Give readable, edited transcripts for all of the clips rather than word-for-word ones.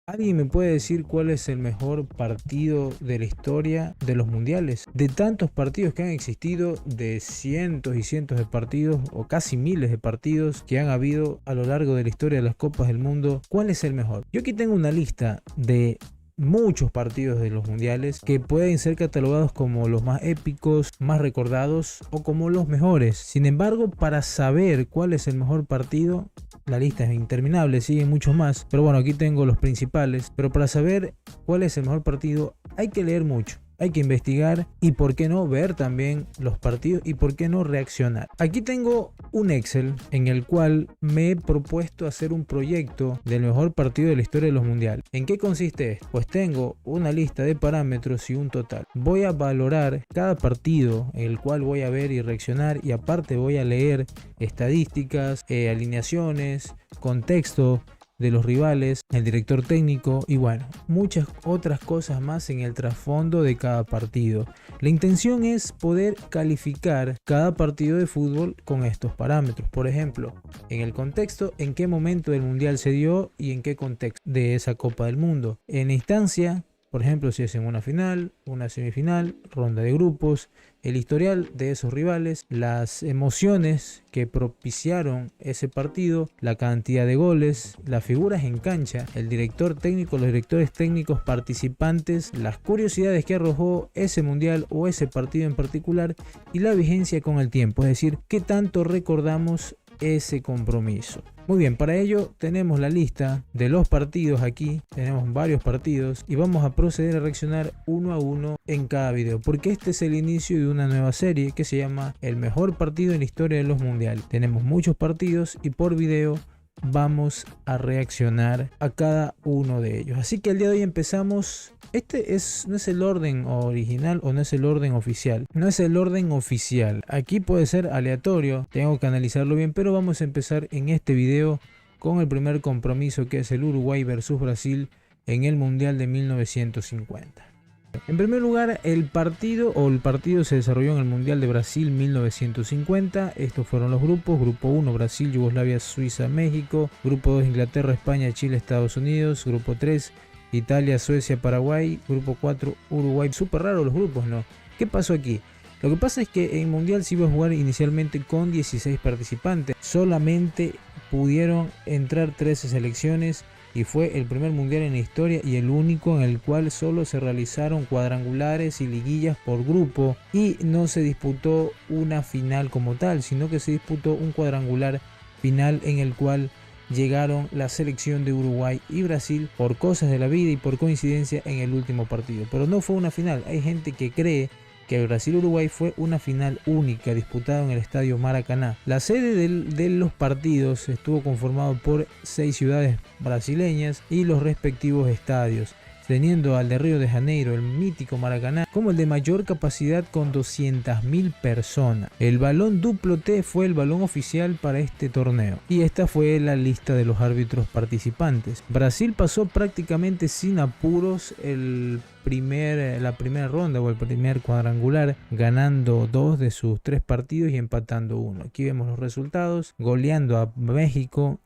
¿Alguien me puede decir cuál es el mejor partido de la historia de los mundiales? De tantos partidos que han existido, de cientos y cientos de partidos o casi miles de partidos que han habido a lo largo de la historia de las Copas del Mundo, ¿cuál es el mejor? Yo aquí tengo una lista de muchos partidos de los mundiales que pueden ser catalogados como los más épicos, más recordados o como los mejores. Sin embargo, para saber cuál es el mejor partido, la lista es interminable, siguen muchos más, pero bueno, aquí tengo los principales. Pero para saber cuál es el mejor partido hay que leer mucho, hay que investigar y por qué no ver también los partidos y por qué no reaccionar. Aquí tengo un Excel en el cual me he propuesto hacer un proyecto del mejor partido de la historia de los mundiales. ¿En qué consiste esto? Pues tengo una lista de parámetros y un total. Voy a valorar cada partido en el cual voy a ver y reaccionar, y aparte voy a leer estadísticas, alineaciones, contexto de los rivales, el director técnico y bueno, muchas otras cosas más en el trasfondo de cada partido. La intención es poder calificar cada partido de fútbol con estos parámetros. Por ejemplo, en el contexto, en qué momento del mundial se dio y en qué contexto de esa Copa del Mundo. En la instancia, por ejemplo, si es en una final, una semifinal, ronda de grupos, el historial de esos rivales, las emociones que propiciaron ese partido, la cantidad de goles, las figuras en cancha, el director técnico, los directores técnicos participantes, las curiosidades que arrojó ese mundial o ese partido en particular y la vigencia con el tiempo, es decir, qué tanto recordamos ese compromiso. Muy bien, para ello tenemos la lista de los partidos aquí, tenemos varios partidos y vamos a proceder a reaccionar uno a uno en cada video, porque este es el inicio de una nueva serie que se llama El mejor partido en la historia de los mundiales. Tenemos muchos partidos y por video vamos a reaccionar a cada uno de ellos. Así que el día de hoy empezamos. No es el orden original o no es el orden oficial. No es el orden oficial. Aquí puede ser aleatorio. Tengo que analizarlo bien, pero vamos a empezar en este video con el primer compromiso, que es el Uruguay versus Brasil en el Mundial de 1950. En primer lugar, el partido se desarrolló en el Mundial de Brasil 1950. Estos fueron los grupos. Grupo 1, Brasil, Yugoslavia, Suiza, México. Grupo 2, Inglaterra, España, Chile, Estados Unidos. Grupo 3, Italia, Suecia, Paraguay. Grupo 4, Uruguay. Súper raro los grupos, ¿no? ¿Qué pasó aquí? Lo que pasa es que en el Mundial se iba a jugar inicialmente con 16 participantes. Solamente pudieron entrar 13 selecciones. Y fue el primer mundial en la historia y el único en el cual solo se realizaron cuadrangulares y liguillas por grupo, y no se disputó una final como tal, sino que se disputó un cuadrangular final en el cual llegaron la selección de Uruguay y Brasil por cosas de la vida y por coincidencia en el último partido. Pero no fue una final. Hay gente que cree que Brasil-Uruguay fue una final única disputada en el estadio Maracaná. La sede de los partidos estuvo conformado por 6 ciudades brasileñas y los respectivos estadios, teniendo al de Río de Janeiro, el mítico Maracaná, como el de mayor capacidad con 200.000 personas. El balón duplo T fue el balón oficial para este torneo. Y esta fue la lista de los árbitros participantes. Brasil pasó prácticamente sin apuros la primera ronda o el primer cuadrangular, ganando 2 de sus 3 partidos y empatando 1. Aquí vemos los resultados: goleando a México,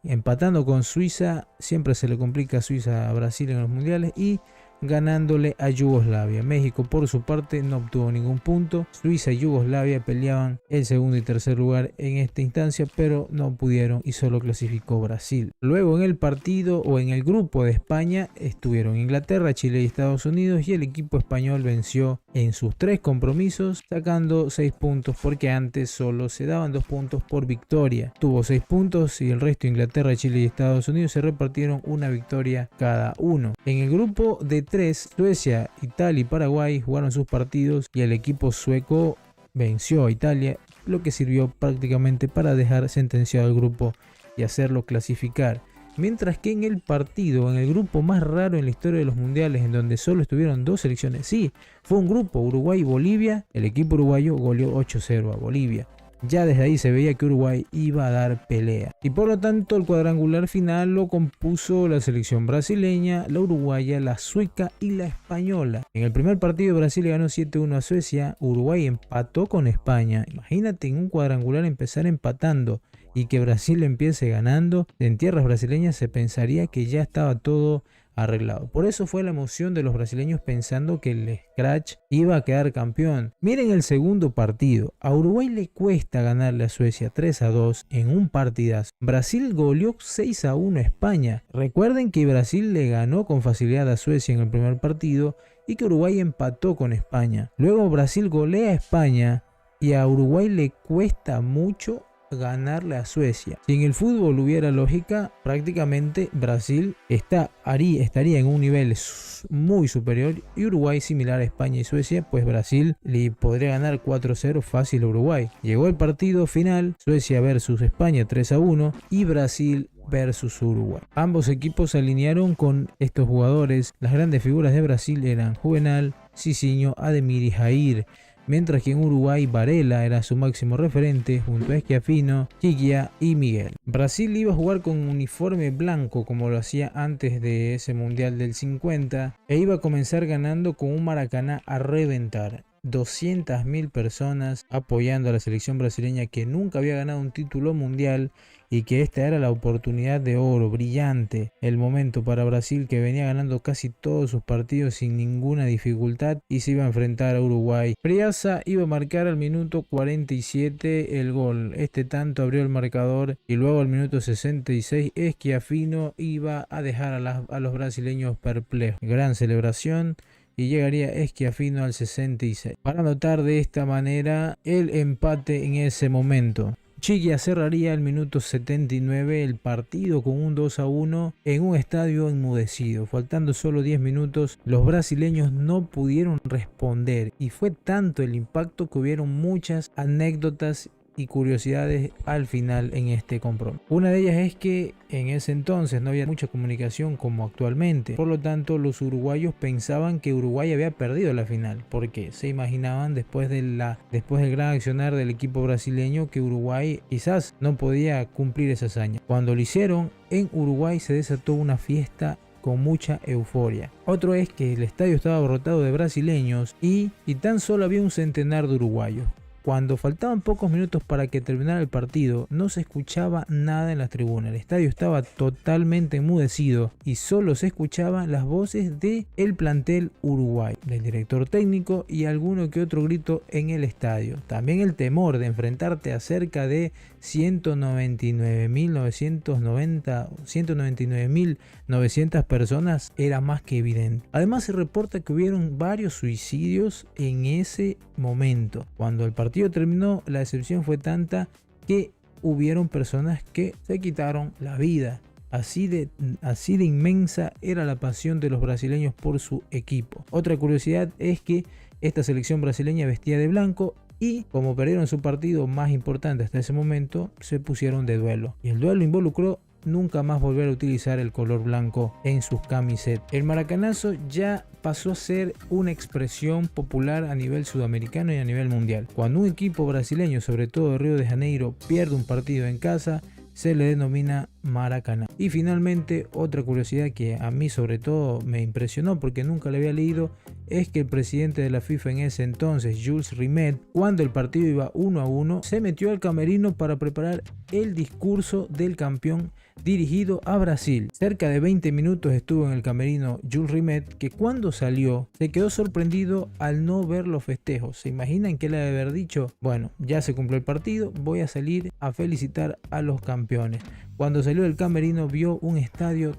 empatando con Suiza, siempre se le complica a Suiza a Brasil en los mundiales, y ganándole a Yugoslavia. México por su parte no obtuvo ningún punto. Suiza y Yugoslavia peleaban el segundo y tercer lugar en esta instancia, pero no pudieron y solo clasificó Brasil. Luego en el partido o en el grupo de España estuvieron Inglaterra, Chile y Estados Unidos, y el equipo español venció en sus 3 compromisos sacando 6 puntos, porque antes solo se daban 2 puntos por victoria. Tuvo 6 puntos y el resto, Inglaterra, Chile y Estados Unidos, se repartieron una victoria cada uno. En el grupo de 3, Suecia, Italia y Paraguay jugaron sus partidos y el equipo sueco venció a Italia, lo que sirvió prácticamente para dejar sentenciado al grupo y hacerlo clasificar. Mientras que en el grupo más raro en la historia de los mundiales, en donde solo estuvieron 2 selecciones, sí, fue un grupo Uruguay y Bolivia, el equipo uruguayo goleó 8-0 a Bolivia. Ya desde ahí se veía que Uruguay iba a dar pelea. Y por lo tanto el cuadrangular final lo compuso la selección brasileña, la uruguaya, la sueca y la española. En el primer partido Brasil ganó 7-1 a Suecia, Uruguay empató con España. Imagínate en un cuadrangular empezar empatando y que Brasil empiece ganando, en tierras brasileñas se pensaría que ya estaba todo arreglado. Por eso fue la emoción de los brasileños pensando que el Scratch iba a quedar campeón. Miren el segundo partido. A Uruguay le cuesta ganarle a Suecia 3-2 en un partidazo. Brasil goleó 6-1 a España. Recuerden que Brasil le ganó con facilidad a Suecia en el primer partido y que Uruguay empató con España. Luego Brasil golea a España y a Uruguay le cuesta mucho ganarle a Suecia. Si en el fútbol hubiera lógica, prácticamente Brasil estaría en un nivel muy superior y Uruguay similar a España y Suecia, pues Brasil le podría ganar 4-0 fácil a Uruguay. Llegó el partido final, Suecia versus España 3-1 y Brasil versus Uruguay. Ambos equipos se alinearon con estos jugadores. Las grandes figuras de Brasil eran Juvenal, Cicinho, Ademir y Jair, mientras que en Uruguay Varela era su máximo referente junto a Schiaffino, Chiquia y Miguel. Brasil iba a jugar con uniforme blanco como lo hacía antes de ese mundial del 50 e iba a comenzar ganando con un Maracaná a reventar. 200.000 personas apoyando a la selección brasileña que nunca había ganado un título mundial y que esta era la oportunidad de oro, brillante, el momento para Brasil, que venía ganando casi todos sus partidos sin ninguna dificultad y se iba a enfrentar a Uruguay. Friaza iba a marcar al minuto 47 el gol. Este tanto abrió el marcador y luego al minuto 66 Schiaffino iba a dejar a los brasileños perplejos. Gran celebración. Y llegaría Schiaffino al 66 para anotar de esta manera el empate en ese momento. Chiquia cerraría el minuto 79 el partido con un 2-1 en un estadio enmudecido. Faltando solo 10 minutos, los brasileños no pudieron responder y fue tanto el impacto que hubieron muchas anécdotas y curiosidades al final en este compromiso. Una de ellas es que en ese entonces no había mucha comunicación como actualmente, por lo tanto los uruguayos pensaban que Uruguay había perdido la final, porque se imaginaban después del gran accionar del equipo brasileño que Uruguay quizás no podía cumplir esa hazaña. Cuando lo hicieron, en Uruguay se desató una fiesta con mucha euforia. Otro es que el estadio estaba abarrotado de brasileños y tan solo había un centenar de uruguayos. Cuando faltaban pocos minutos para que terminara el partido, no se escuchaba nada en las tribunas. El estadio estaba totalmente enmudecido y solo se escuchaban las voces del plantel uruguay, del director técnico y alguno que otro grito en el estadio. También el temor de enfrentarte a cerca de 199.900 personas era más que evidente. Además se reporta que hubieron varios suicidios en ese momento. Cuando el partido terminó, la decepción fue tanta que hubieron personas que se quitaron la vida. Así de inmensa era la pasión de los brasileños por su equipo. Otra curiosidad es que esta selección brasileña vestía de blanco y como perdieron su partido más importante hasta ese momento, se pusieron de duelo. Y el duelo involucró nunca más volver a utilizar el color blanco en sus camisetas. El maracanazo ya pasó a ser una expresión popular a nivel sudamericano y a nivel mundial. Cuando un equipo brasileño, sobre todo de Río de Janeiro, pierde un partido en casa, se le denomina Maracaná. Y finalmente, otra curiosidad que a mí sobre todo me impresionó porque nunca la había leído, es que el presidente de la FIFA en ese entonces, Jules Rimet, cuando el partido iba 1-1, se metió al camerino para preparar el discurso del campeón dirigido a Brasil. Cerca de 20 minutos estuvo en el camerino Jules Rimet, que cuando salió se quedó sorprendido al no ver los festejos. ¿Se imaginan qué le debe haber dicho? Bueno, ya se cumplió el partido, voy a salir a felicitar a los campeones. Cuando salió del camerino vio un estadio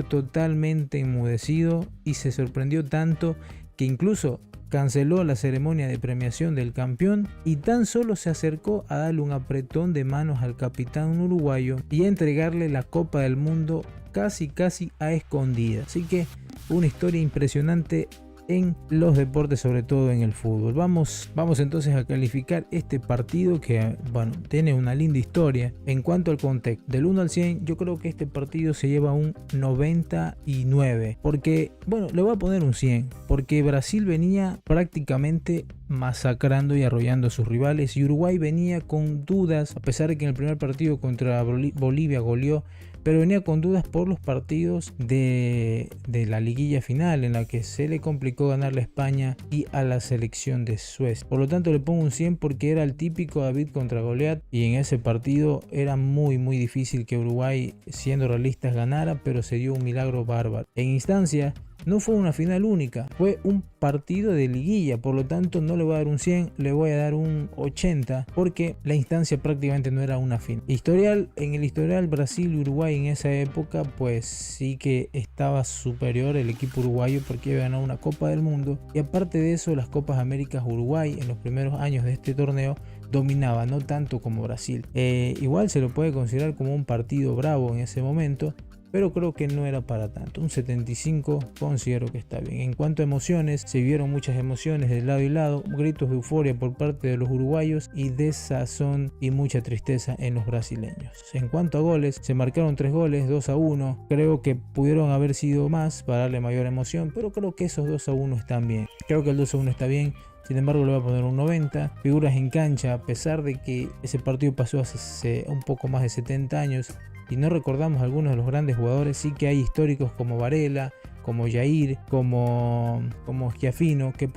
totalmente enmudecido y se sorprendió tanto que incluso canceló la ceremonia de premiación del campeón y tan solo se acercó a darle un apretón de manos al capitán uruguayo y a entregarle la Copa del Mundo casi a escondidas. Así que una historia impresionante en los deportes, sobre todo en el fútbol. Vamos entonces a calificar este partido que, bueno, tiene una linda historia. En cuanto al contexto, del 1 al 100, yo creo que este partido se lleva un 99, porque, bueno, le voy a poner un 100, porque Brasil venía prácticamente masacrando y arrollando a sus rivales y Uruguay venía con dudas, a pesar de que en el primer partido contra Bolivia goleó, pero venía con dudas por los partidos de la liguilla final, en la que se le complicó ganarle a España y a la selección de Suecia. Por lo tanto le pongo un 100 porque era el típico David contra Goliat, y en ese partido era muy difícil que Uruguay, siendo realistas, ganara, pero se dio un milagro bárbaro. En instancia no fue una final única, fue un partido de liguilla, por lo tanto no le voy a dar un 100, le voy a dar un 80 porque la instancia prácticamente no era una final. En el historial Brasil y Uruguay en esa época pues sí que estaba superior el equipo uruguayo porque había ganado una Copa del Mundo, y aparte de eso las Copas Américas Uruguay en los primeros años de este torneo dominaba, no tanto como Brasil. Igual se lo puede considerar como un partido bravo en ese momento, pero creo que no era para tanto. Un 75 considero que está bien. En cuanto a emociones, se vieron muchas emociones de lado y lado, gritos de euforia por parte de los uruguayos y desazón y mucha tristeza en los brasileños. En cuanto a goles, se marcaron 3 goles, 2-1. Creo que pudieron haber sido más para darle mayor emoción, pero creo que esos 2-1 están bien. Creo que el 2-1 está bien. Sin embargo, le voy a poner un 90. Figuras en cancha, a pesar de que ese partido pasó hace un poco más de 70 años y no recordamos algunos de los grandes jugadores, sí que hay históricos como Varela, como Jair, como Schiaffino, que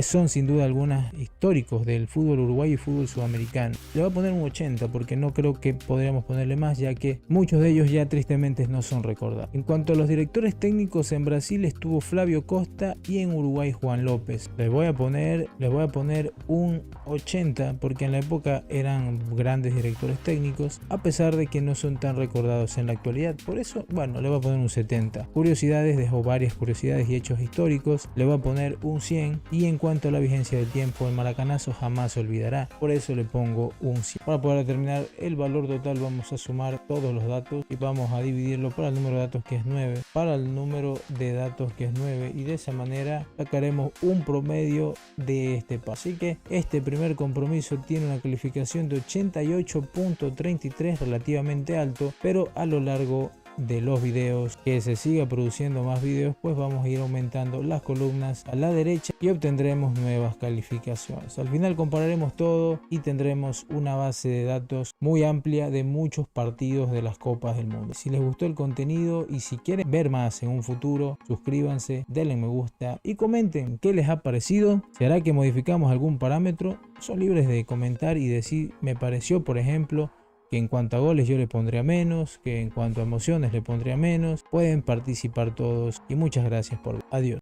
son sin duda algunas históricos del fútbol uruguayo y fútbol sudamericano. Le voy a poner un 80 porque no creo que podríamos ponerle más, ya que muchos de ellos ya tristemente no son recordados. En cuanto a los directores técnicos, en Brasil estuvo Flavio Costa y en Uruguay Juan López. Les voy a poner un 80 porque en la época eran grandes directores técnicos, a pesar de que no son tan recordados en la actualidad. Por eso, bueno, le voy a poner un 70. Curiosidades, dejó varias curiosidades y hechos históricos, le voy a poner un 100. Y en cuanto a la vigencia del tiempo, el maracanazo jamás se olvidará, por eso le pongo un 100. Para poder determinar el valor total vamos a sumar todos los datos y vamos a dividirlo para el número de datos que es 9, para el número de datos que es 9, y de esa manera sacaremos un promedio de este paso. Así que este primer compromiso tiene una calificación de 88.33, relativamente alto, pero a lo largo de los videos, que se siga produciendo más videos, pues vamos a ir aumentando las columnas a la derecha y obtendremos nuevas calificaciones. Al final compararemos todo y tendremos una base de datos muy amplia de muchos partidos de las Copas del Mundo. Si les gustó el contenido y si quieren ver más en un futuro, suscríbanse, denle me gusta y comenten qué les ha parecido. ¿Será que modificamos algún parámetro? Son libres de comentar y decir, me pareció, por ejemplo, que en cuanto a goles yo le pondría menos, que en cuanto a emociones le pondría menos. Pueden participar todos y muchas gracias por ver. Adiós.